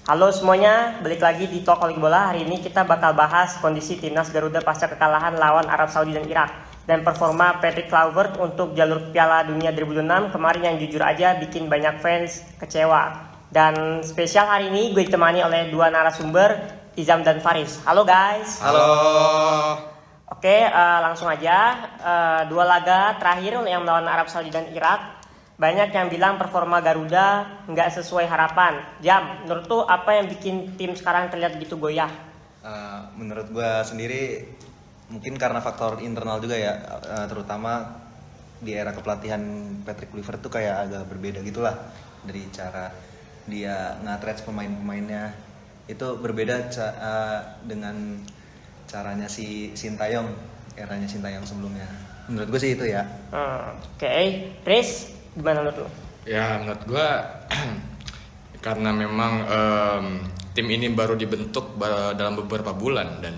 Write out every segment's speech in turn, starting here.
Halo semuanya, balik lagi di Talk Holik Bola. Hari ini kita bakal bahas kondisi timnas Garuda pasca kekalahan lawan Arab Saudi dan Irak dan performa Patrick Kluivert untuk jalur Piala Dunia 2006 kemarin yang jujur aja bikin banyak fans kecewa. Dan spesial hari ini gue ditemani oleh dua narasumber, Izam dan Faris. Halo guys. Halo. Oke, langsung aja. Dua laga terakhir yang melawan Arab Saudi dan Irak, banyak yang bilang performa Garuda nggak sesuai harapan. Jam, menurut tuh apa yang bikin tim sekarang terlihat gitu goyah? Menurut gue sendiri mungkin karena faktor internal juga ya, terutama di era kepelatihan Patrick Kluivert tuh kayak agak berbeda gitulah dari cara dia nge-trade pemain-pemainnya. Itu berbeda dengan caranya si Sintayong, eranya Sintayong sebelumnya. Menurut gue sih itu ya. Oke. Chris, gimana menurut lo? Ya menurut gue karena memang tim ini baru dibentuk dalam beberapa bulan, dan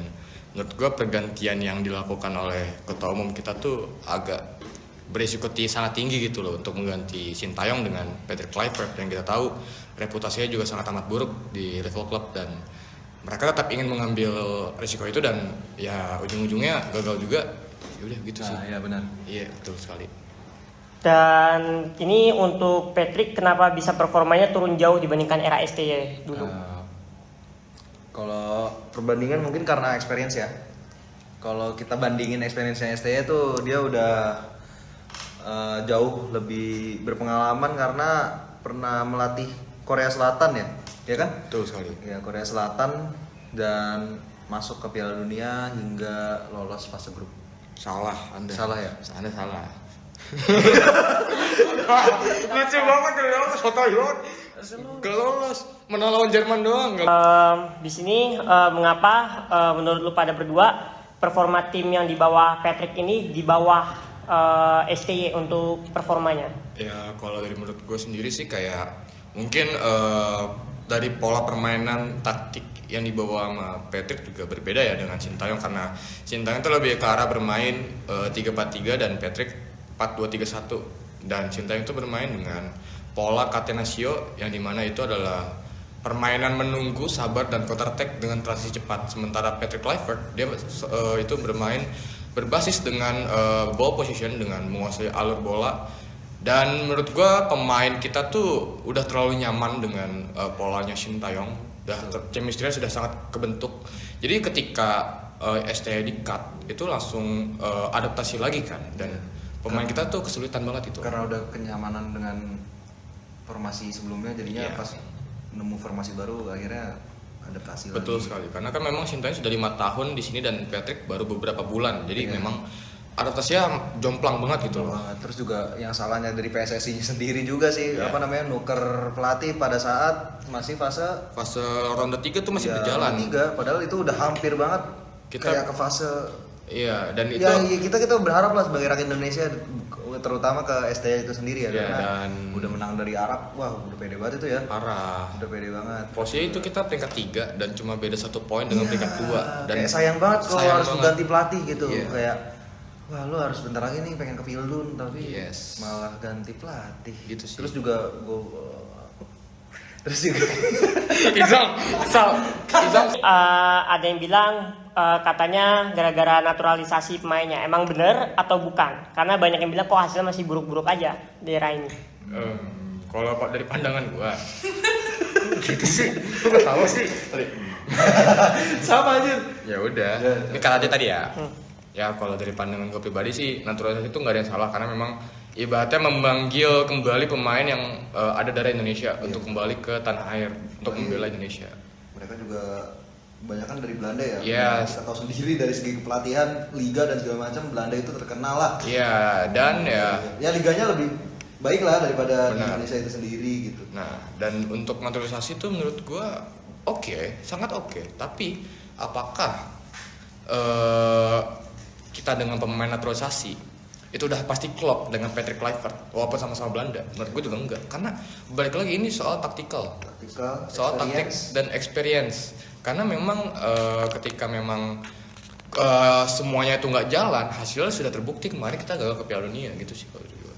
menurut gue pergantian yang dilakukan oleh ketua umum kita tuh agak berisiko sangat tinggi gitu loh untuk mengganti Sintayong dengan Patrick Kluivert yang kita tahu reputasinya juga sangat amat buruk di level klub, dan mereka tetap ingin mengambil risiko itu dan ya ujung-ujungnya gagal juga. Ya udah gitu sih. Iya benar. Iya betul sekali. Dan ini untuk Patrick, kenapa bisa performanya turun jauh dibandingkan era STY dulu? Kalau perbandingan mungkin karena experience ya. Kalau kita bandingin experience-nya STY tuh dia udah jauh lebih berpengalaman karena pernah melatih Korea Selatan ya kan? Betul sekali. Ya Korea Selatan dan masuk ke Piala Dunia hingga lolos fase grup. Salah Anda. Salah ya? Anda salah. Lucu banget ya, sotoy banget. Gak lolos, menang lawan Jerman doang. Di sini mengapa menurut lu pada berdua performa tim yang di bawah Patrick ini di bawah STY untuk performanya? Ya kalau dari menurut gue sendiri sih kayak mungkin dari pola permainan taktik yang dibawa sama Patrick juga berbeda ya dengan Sintayong, karena Sintayong itu lebih ke arah bermain 3-4-3 dan Patrick 4-2-3-1, dan Sintayong itu bermain dengan pola Catenaccio yang dimana itu adalah permainan menunggu, sabar dan counter attack dengan transisi cepat. Sementara Patrick Kluivert dia itu bermain berbasis dengan ball position dengan menguasai alur bola. Dan menurut gua pemain kita tuh udah terlalu nyaman dengan polanya Sintayong. Chemistry sudah sangat kebentuk. Jadi ketika STY di cut itu langsung adaptasi lagi kan, dan pemain kita tuh kesulitan banget itu. Karena udah kenyamanan dengan formasi sebelumnya, jadinya pas nemu formasi baru akhirnya adaptasi. Betul lagi. sekali, karena kan memang Sintayong sudah 5 tahun di sini dan Patrick baru beberapa bulan, jadi memang adaptasinya jomplang banget gitu loh. Terus juga yang salahnya dari PSSI sendiri juga sih, nuker pelatih pada saat masih fase ronde 3 tuh masih berjalan. Ronde 3, padahal itu udah hampir banget kayak ke fase. Iya, dan itu kita berharap lah sebagai rakyat Indonesia, terutama ke STY itu sendiri ya, karena dan udah menang dari Arab, wah udah pede banget itu ya. parah. Udah pede banget. Posisi itu kita peringkat 3 dan cuma beda 1 poin dengan peringkat 2. Dan kayak sayang banget kalau harus ganti pelatih gitu. Iya. Kayak wah lu harus bentar lagi nih pengen ke Pildun tapi Yes. malah ganti pelatih. Gitu sih. Terus juga Izam. Ada yang bilang katanya gara-gara naturalisasi pemainnya. Emang bener atau bukan? Karena banyak yang bilang kok hasilnya masih buruk-buruk aja di era ini. Kalau dari pandangan gua gitu sih, gua nggak tahu sih. sama aja. Ya udah, ini kata tadi ya. Ya kalau dari pandangan gue pribadi sih naturalisasi itu nggak ada yang salah, karena memang ibaratnya memanggil kembali pemain yang ada dari Indonesia untuk kembali ke tanah air untuk membela Indonesia. Mereka juga kebanyakan dari Belanda ya. Yes. Kita tahu sendiri dari segi pelatihan, liga dan segala macam, Belanda itu terkenal lah. Iya, dan ya liganya lebih baik lah daripada di benar. Indonesia itu sendiri gitu. Nah, dan untuk naturalisasi itu menurut gue oke, sangat oke. Tapi apakah kita dengan pemain naturalisasi itu udah pasti klop dengan Patrick Kluivert walaupun sama-sama Belanda? Menurut gue juga enggak, karena balik lagi ini soal taktikal, soal taktik dan experience. Karena memang ketika memang semuanya itu nggak jalan, hasilnya sudah terbukti kemarin kita gagal ke Piala Dunia gitu sih kalau itu juga.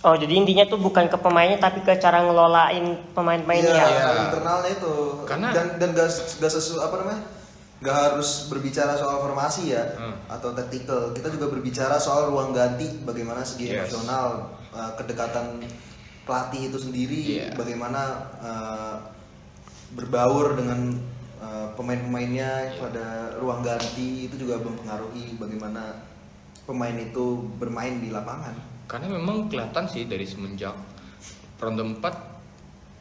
Oh, jadi intinya tuh bukan ke pemainnya tapi ke cara ngelolain pemain-pemainnya. Iya, Iya. internalnya itu. Karena- dan gak apa namanya? Gak harus berbicara soal formasi ya atau tactical. Kita juga berbicara soal ruang ganti, bagaimana segi Yes. emosional, kedekatan pelatih itu sendiri, Iya. bagaimana berbaur dengan pemain-pemainnya pada ruang ganti, itu juga mempengaruhi bagaimana pemain itu bermain di lapangan. Karena memang kelihatan sih dari semenjak ronde 4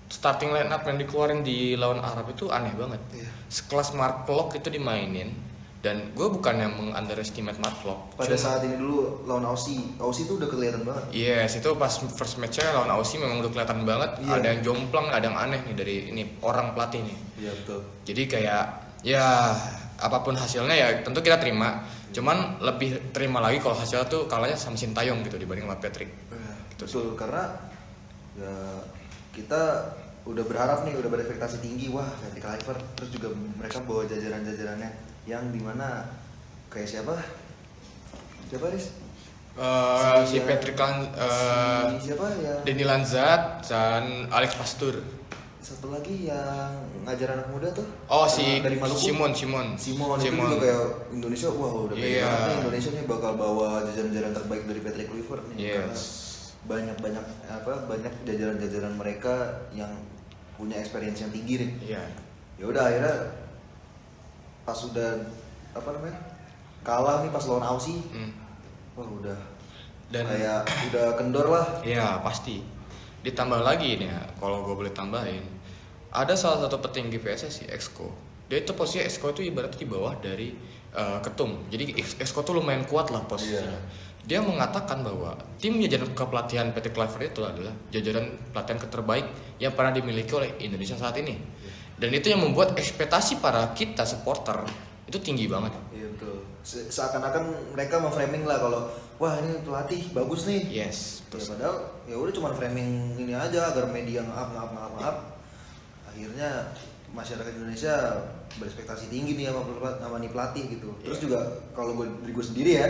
starting line up yang dikeluarin di lawan Arab itu aneh banget. Iya. Sekelas Mark Locke itu dimainin, dan gue bukan yang meng-underestimate Mark Locke. Pada Cuma- saat ini dulu lawan Aussie itu udah kelihatan banget. Yes, itu pas first match-nya lawan Aussie memang udah kelihatan banget. Iya. Ada yang jomplang, ada yang aneh nih dari ini orang pelatih nih. Iya betul. Jadi kayak ya apapun hasilnya ya tentu kita terima. Cuman lebih terima lagi kalau hasilnya tuh kalahnya sama Sintayong gitu dibanding sama Patrick. Betul, karena ya kita udah berharap nih, udah berekspektasi tinggi, wah Patrick Kluivert, terus juga mereka bawa jajaran-jajarannya yang dimana kayak siapa Riz? Si Patrick Siapa ya? Denny Lanzat dan Alex Pastur. Satu lagi yang ngajar anak muda tuh. Oh si dari Maluku. Simon. Simon itu juga kayak Indonesia, wah udah kayak Iya. banget nih, Indonesia nih bakal bawa jajaran-jajaran terbaik dari Patrick Kluivert nih. Yes. Karena banyak jajaran-jajaran mereka yang punya experience yang tinggi nih. Iya. Ya udah akhirnya pas udah kalah nih pas lawan Aussie, wah udah Dan kayak udah kendor lah. ya pasti. Ditambah lagi nih ya, kalau gue boleh tambahin, ada salah satu petinggi PSSI, Exco. Dia itu posisi Exco itu ibaratnya di bawah dari ketum. Jadi Exco tuh lumayan kuat lah posisinya. Iya. Dia mengatakan bahwa tim jajaran kepelatihan Patrick Kluivert itu adalah jajaran pelatihan terbaik yang pernah dimiliki oleh Indonesia saat ini. Dan itu yang membuat ekspektasi para kita supporter itu tinggi banget. Iya betul. Seakan-akan mereka memframing lah kalau wah ini pelatih bagus nih. Yes, Ya, betul. padahal ya udah cuma framing ini aja agar media maaf. Akhirnya masyarakat Indonesia berekspektasi tinggi nih sama nih pelatih gitu. Terus juga kalau dari gue sendiri ya,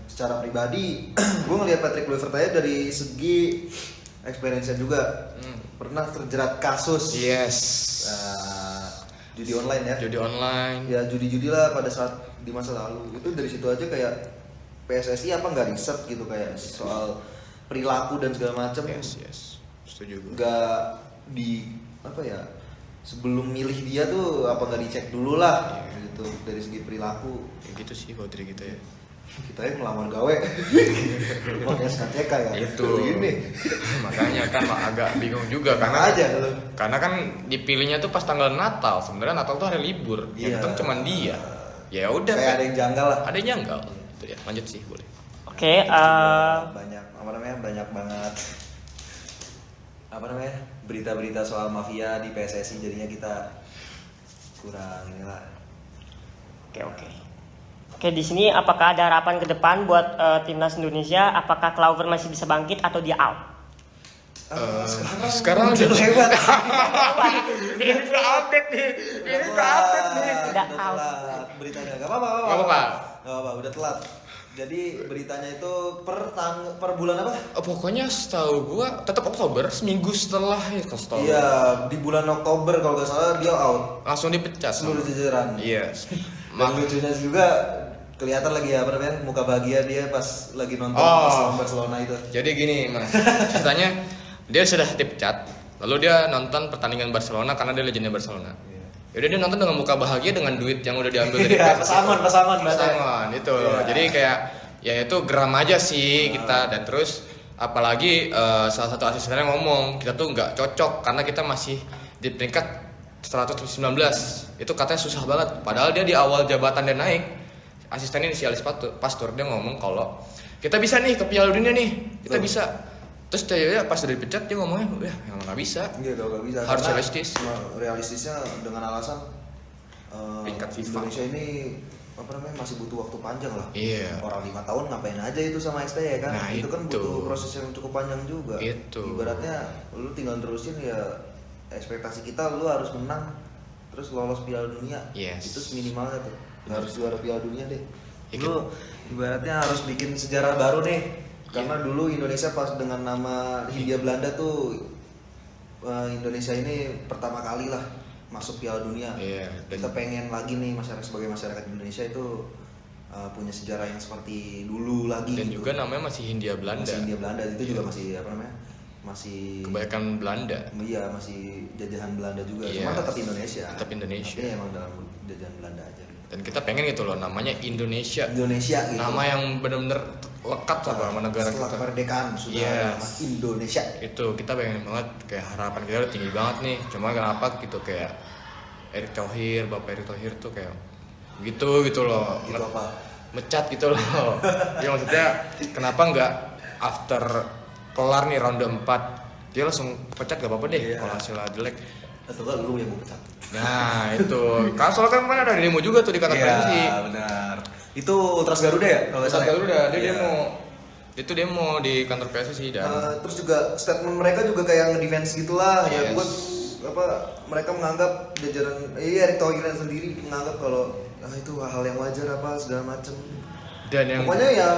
secara pribadi gue ngelihat Patrick Kluivert aja dari segi experience juga pernah terjerat kasus Yes. judi online ya. Judi online. Ya judi-judi lah pada saat di masa lalu. Itu dari situ aja kayak PSSI apa nggak riset gitu kayak soal perilaku dan segala macam. Yes. Setuju gue. Nggak di apa ya, sebelum milih dia tuh apa nggak dicek dulu lah gitu dari segi perilaku. Ya gitu sih kalau dari kita ya. Kita yang melamar gawe pakai SKCK ya Itu ini makanya kan agak bingung juga karena aja lu. karena kan dipilihnya tuh pas tanggal Natal. Sebenarnya Natal tuh hari libur, yang Iya. datang cuman dia. Ya udah, Kayak ada yang janggal lah. ada yang janggal. Itu ya, lanjut sih boleh. Oke, Banyak banyak banget berita-berita soal mafia di PSSI, jadinya kita kurang inilah. Oke, di sini apakah ada harapan ke depan buat timnas Indonesia? Apakah Kluivert masih bisa bangkit atau dia out? Sekarang udah lewat. Ini udah update nih. Udah Udah out. telat beritanya. Gak Nggak apa-apa. Udah telat. Jadi beritanya itu per bulan apa? Pokoknya setahu gua tetap Oktober, seminggu setelah ya kalau setahu. Iya, di bulan Oktober kalau nggak salah dia out Langsung dipecat. seluruh jajaran. Yes. Dan lucunya juga kelihatan lagi ya muka bahagia dia pas lagi nonton Oh. pas lawan Barcelona itu. Jadi gini mas, ceritanya dia sudah dipecat, lalu dia nonton pertandingan Barcelona karena dia legendnya Barcelona. Yaudah dia nonton dengan muka bahagia dengan duit yang udah diambil dari Iya, PSSI. pasangan Itu. Iya. Jadi kayak ya itu geram aja sih kita, dan terus apalagi salah satu asistennya ngomong kita tuh nggak cocok karena kita masih di peringkat 119. Itu katanya susah banget. Padahal dia di awal jabatan dia naik, asistennya si Alex Pastur dia ngomong kalau kita bisa nih ke Piala Dunia nih, kita Betul. bisa. Terus dia pas udah dipecat dia ngomongnya, ya emang nggak bisa. Iya, kalau nggak bisa. Harus Karena realistis. Realistisnya dengan alasan Peringkat FIFA. Indonesia ini masih butuh waktu panjang lah. Iya. Orang 5 tahun ngapain aja itu sama STY kan? Nah, itu kan itu. butuh proses yang cukup panjang juga. Itu. Ibaratnya lu tinggal terusin ya, ekspektasi kita lu harus menang terus lolos Piala Dunia. Yes. Itu minimalnya tuh. Nggak harus juara Piala Dunia deh. Ya, Lu ibaratnya harus bikin sejarah baru deh. Karena dulu Indonesia pas dengan nama Hindia Belanda tuh Indonesia ini pertama kali lah masuk Piala Dunia. Kita pengen lagi nih sebagai masyarakat Indonesia itu punya sejarah yang seperti dulu lagi. Dan gitu. juga namanya masih Hindia Belanda. Masih Hindia Belanda itu juga masih apa namanya? Masih kebanyakan Belanda. Iya, masih jajahan Belanda juga. Cuma tetap Indonesia. Tetap Indonesia. Tapi emang dalam jajahan Belanda aja. Gitu. Dan kita pengen gitu loh, namanya Indonesia. Indonesia gitu. Nama yang benar-benar lekat sama negara setelah kita. kemerdekaan sudah nama Indonesia. Itu kita pengen banget, kayak harapan kita udah tinggi banget nih. Cuma kenapa gitu kayak Erick Thohir, Bapak Erick Thohir tuh kayak gitu loh. Gitu apa? Mecat gitu loh. Ya maksudnya kenapa nggak after kelar nih ronde 4 dia langsung pecat, gak apa-apa deh kalau hasilnya jelek. Atau kan lu yang mau pecat. Nah itu kan soalnya kan ada demo juga tuh di kantor PSSI. Iya benar. Itu Ultras Garuda ya? Kalau Ultras Garuda dia Iya. demo. Itu demo di kantor PSSI dan Terus juga statement mereka juga kayak nge-defense gitulah. Ya Yes. buat apa mereka menganggap jajaran Erick Thohir sendiri menganggap kalau itu hal yang wajar apa segala macem. dan yang Pokoknya ya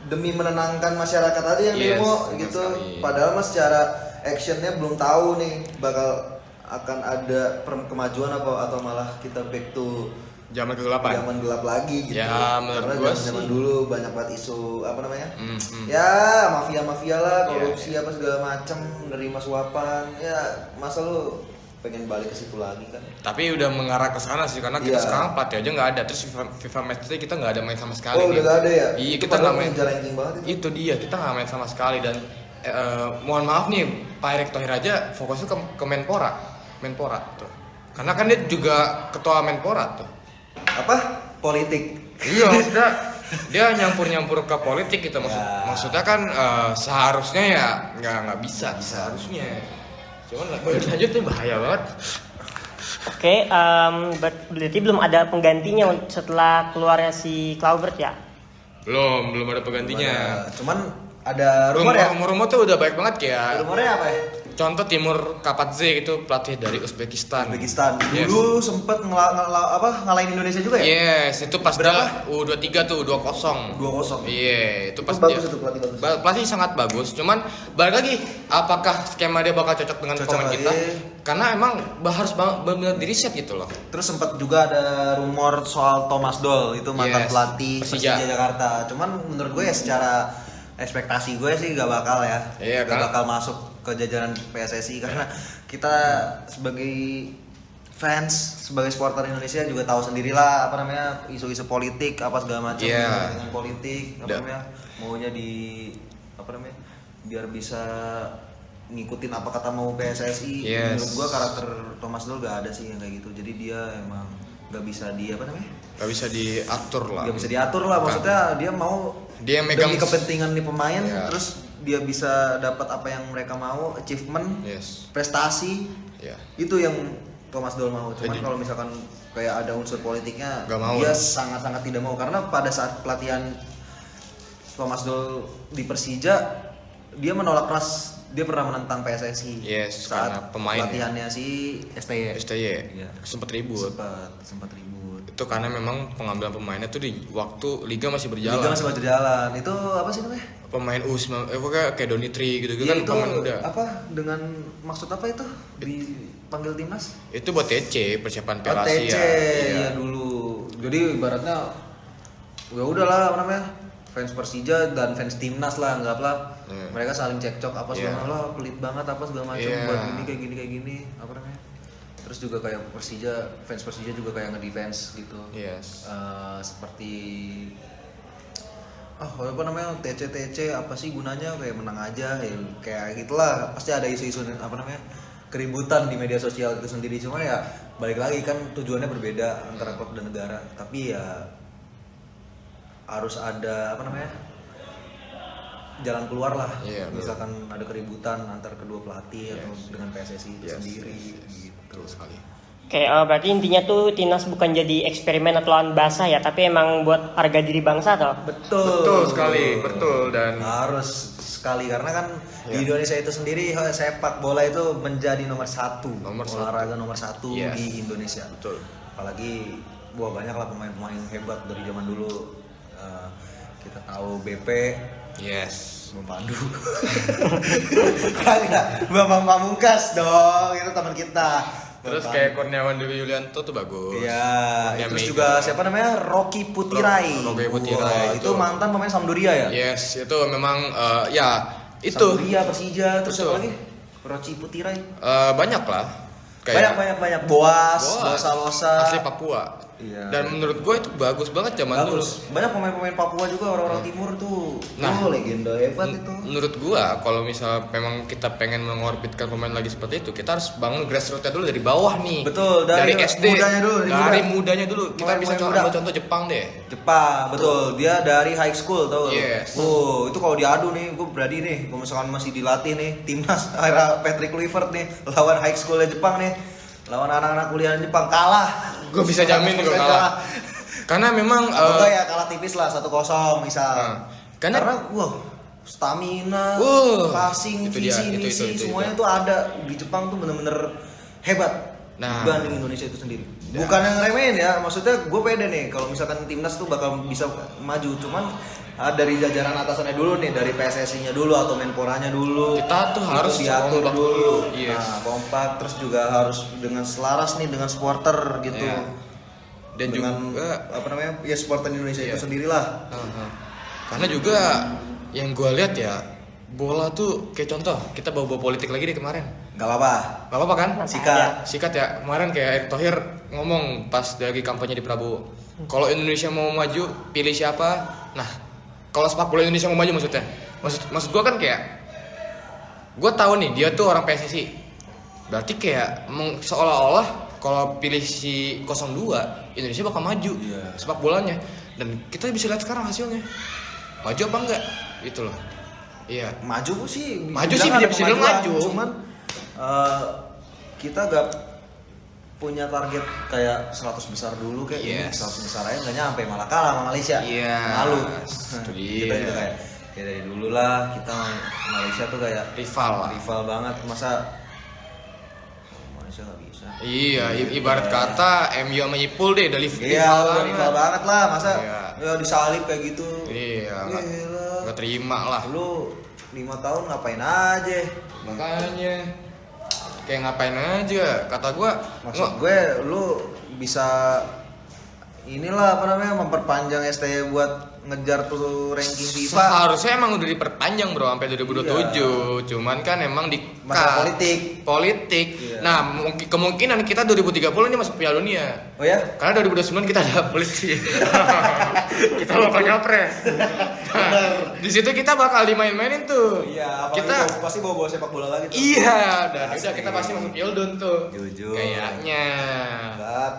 demi menenangkan masyarakat aja yang Yes, demo benar gitu. sekali. Padahal mas secara actionnya belum tahu nih bakal akan ada kemajuan apa atau malah kita back to zaman kegelapan. zaman gelap lagi gitu. Ya, menurut Karena gua zaman sih. dulu banyak banget isu apa namanya? Mhm. Ya mafia lah, Iya, korupsi apa segala macem, menerima suapan. Ya masa lu pengen balik ke situ lagi kan? Tapi udah mengarah ke sana sih karena kita Iya. sekarang pelatih aja nggak ada, terus FIFA Match Day kita nggak ada main sama sekali. Oh nih. udah gak ada ya? Iya, Itu kita padahal nggak main. mengejar ranking banget itu. Itu dia, kita nggak main sama sekali dan mohon maaf nih Pak Erick Thohir aja fokusnya ke Menpora tuh. Karena kan dia juga ketua Menpora tuh. Apa? Politik. Iya, maksudnya dia nyampur ke politik gitu Ya. maksudnya kan seharusnya ya nggak bisa seharusnya. Cuman lanjut nih bahaya banget. Oke, berarti belum ada penggantinya setelah keluarnya si Kluivert ya? Belum ada penggantinya. Cuman ada rumor ya? Rumor tuh udah baik banget kayak. Rumornya apa ya? Contoh Timur Kapadze itu pelatih dari Uzbekistan. Yes. Dulu sempet ngalahin Indonesia juga ya? Yes, itu pas Berapa? dia U23 tuh 2-0. 2-0. Iya, itu pas Itu bagus dia. itu pelatih bagus. Pelatih sangat bagus, cuman balik lagi apakah skema dia bakal cocok dengan pemain lagi. kita? Karena emang harus benar-benar di riset gitu loh. Terus sempat juga ada rumor soal Thomas Doll, itu mantan Yes, pelatih Persija. Persija Jakarta. Cuman menurut gue ya secara ekspektasi gue sih gak bakal ya. Iya, Gak kan? bakal masuk ke jajaran PSSI karena kita sebagai fans, sebagai supporter Indonesia juga tahu sendirilah apa namanya isu-isu politik apa segala macam Iya. dengan politik apa namanya maunya di apa namanya biar bisa ngikutin apa kata mau PSSI. Yes. Menurut gua karakter Thomas Doll gak ada sih yang kayak gitu. Jadi dia emang gak bisa di apa namanya? Gak bisa diatur lah. Gak bisa diatur lah. Maksudnya dia mau Dia megang demi kepentingan nih pemain, Ya. terus dia bisa dapat apa yang mereka mau, achievement, Yes. prestasi. Ya. Itu yang Thomas Doll mau. Cuman Jadi- kalau misalkan kayak ada unsur politiknya, Gak mau. dia sangat-sangat tidak mau karena pada saat pelatihan Thomas Doll di Persija, dia menolak keras. Dia pernah menentang PSSI Yes, saat karena pemain pelatihannya si STY. STY Iya. sempat ribut. Sempat ribut. Itu karena memang pengambilan pemainnya tuh di waktu liga masih berjalan. Liga masih berjalan. Itu apa sih namanya? Pemain U19 kayak Donitri gitu-gitu Ya, kan itu pemain muda. apa dengan maksud apa itu dipanggil timnas? Itu buat TC persiapan Piala TC Asia. ya dulu. Jadi ibaratnya ya udahlah apa namanya? Fans Persija dan fans timnas lah anggaplah. Iya. Mereka saling cekcok apa segala Iya. macam, pelit banget apa segala macam Iya. buat gini kayak gini apa namanya? Terus juga kayak fans Persija juga kayak ngedefense gitu. Yes. Seperti apa namanya TC apa sih gunanya kayak menang aja ya, kayak gitulah pasti ada isu-isu apa namanya keributan di media sosial itu sendiri cuma ya balik lagi kan tujuannya berbeda antara klub dan negara tapi ya harus ada apa namanya jalan keluar lah Iya, misalkan ada keributan antar kedua pelatih atau dengan PSSI itu Yes, sendiri yes. gitu Betul sekali. Oke, berarti intinya tuh timnas bukan jadi eksperimen atau lawan basah ya, tapi emang buat harga diri bangsa toh. Betul sekali, betul dan harus sekali karena kan Ya. di Indonesia itu sendiri sepak bola itu menjadi nomor satu olahraga nomor satu Yes. di Indonesia. betul. Apalagi banyak lah pemain-pemain hebat dari zaman dulu. Kita tahu BP Yes. Bang Pandu. Kagak, Bang Pamungkas dong, itu teman kita. Terus Bang kayak Kurniawan Dewi Yulianto tuh bagus. Iya, Kurnia terus Mei juga siapa namanya? Rocky Putirai. Rocky Putirai Wah, itu mantan pemain Sampdoria ya? Yes, itu memang ya itu Sampdoria, Persija, terus Betul. apa lagi? Rocky Putirai. banyak lah. Banyak. Boas, Losa. Asli Papua. Iya. Dan menurut gue itu bagus banget zaman dulu. Bagus. Banyak pemain-pemain Papua juga orang-orang timur tuh. Nah, legenda hebat itu. Menurut gua kalau misal memang kita pengen mengorbitkan pemain lagi seperti itu, kita harus bangun grassroots-nya dulu dari bawah nih. Betul, dari SD. mudanya dulu, Dari mudanya dulu. Kita Pemain-pemain bisa muda. ambil contoh Jepang deh. Jepang, betul. Dia dari high school tau. Yes. Oh, itu kalau diadu nih, gue berani nih. Kalau misalkan masih dilatih nih, timnas era Patrick Kluivert nih lawan high schoolnya Jepang nih, lawan anak-anak kuliah Jepang kalah. Gua bisa jamin nih gua kalah. Karena memang Atau ya kalah tipis lah 1-0 misal. Karena- wah stamina, passing, itu dia, visi, itu misi dia. semuanya tuh ada di Jepang tuh bener-bener hebat. Nah. Dibanding Indonesia itu sendiri. Bukan yang remehin ya, maksudnya gue pede nih kalau misalkan timnas tuh bakal bisa maju, cuman dari jajaran atasannya dulu nih, dari PSSI-nya dulu atau Menporanya dulu. Kita tuh harus diatur kompak dulu. dulu. Yes. Nah, kompak terus juga harus dengan selaras nih dengan supporter gitu. Iya. Dan dengan juga apa namanya? Ya supporter Indonesia Iya. itu sendirilah. karena juga yang gua lihat ya, bola tuh kayak contoh, kita bawa politik lagi deh kemarin. Gak apa-apa. Gak apa-apa kan? Sikat. Ya, kemarin kayak Erick Thohir ngomong pas lagi kampanye di Prabowo. Kalau Indonesia mau maju, pilih siapa? Nah, kalau sepak bola Indonesia mau maju maksudnya. Maksud gua kan kayak gua tahu nih dia tuh orang PSSI. Berarti kayak seolah-olah kalau pilih si 02, Indonesia bakal maju sepak bolanya. Dan kita bisa lihat sekarang hasilnya. Maju apa enggak? Gitu loh. Iya. Maju sih. Maju sih, ada bisa dibilang kemajuan, maju. Cuman kita gak punya target kayak 100 besar dulu kayak ini, 100 besar aja nggak nyampe, malah kalah sama Malaysia. Iya. Malu. Itu Kita dia. juga kayak ya dari dulu lah kita Malaysia tuh kayak Rival lah. rival banget, masa Malaysia nggak bisa. Iya, ibarat kata MU sama Ipul deh, dari Iya, rival banget lah, masa Iya. ya disalip kayak gitu. Iya, Gila. nggak terima lah. Lu 5 tahun ngapain aja? Makanya kayak ngapain aja, kata gua. Maksud gue lu bisa inilah apa namanya memperpanjang STY buat ngejar tuh ranking FIFA. Harusnya emang udah diperpanjang bro sampai 2027. Cuman kan emang di Masalah politik. Iya. Nah, kemungkinan kita 2030 ini masuk Piala Dunia. Oh ya? Karena 2029 kita ada politik. Kita bakal nyapres. Nah, di situ kita bakal dimain-mainin tuh. Iya, kita pasti bawa sepak bola lagi tuh. Iya, dan Asli. udah kita pasti masuk Pildun tuh. Jujur. Kayaknya. Enggak.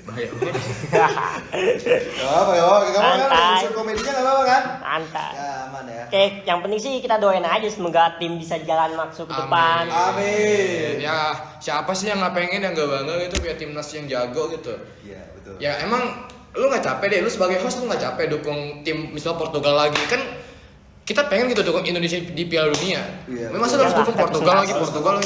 Bahaya. Gak apa-apa kan? Santai. Unsur komedinya gak apa-apa kan? Mantap. Ya aman ya. Oke, yang penting sih kita doain aja semoga tim bisa jalan masuk ke depan. Amin. Ya, siapa sih yang nggak pengen yang nggak bangga gitu punya timnas yang jago gitu. Iya, betul. Ya emang lu nggak capek deh, lu sebagai host lu nggak capek dukung tim misal Portugal lagi kan? Kita pengen gitu dukung Indonesia di Piala Dunia. Iya, Memang harus dukung Portugal lagi.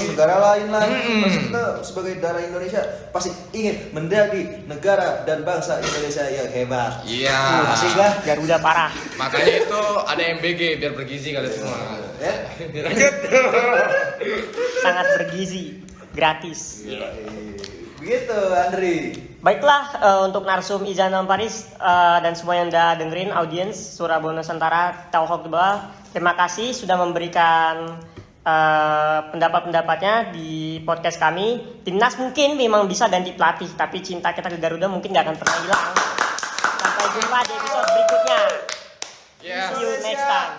Negara lain lagi. Pasti kita sebagai darah Indonesia pasti ingin menjadi negara dan bangsa Indonesia yang hebat. Iya. Asik lah. Garuda parah. Makanya itu ada MBG biar bergizi kalian semua. Ya. Lanjut. Sangat bergizi, gratis. Begitu, Andri. Baiklah, untuk Narsum Izan Paris dan semua yang udah dengerin audiens Surabaya Nusantara Tauhok Bawah, terima kasih sudah memberikan pendapat-pendapatnya di podcast kami. Timnas mungkin memang bisa ganti pelatih, tapi cinta kita ke Garuda mungkin gak akan pernah hilang. Sampai jumpa di episode berikutnya. Ya. See you next time.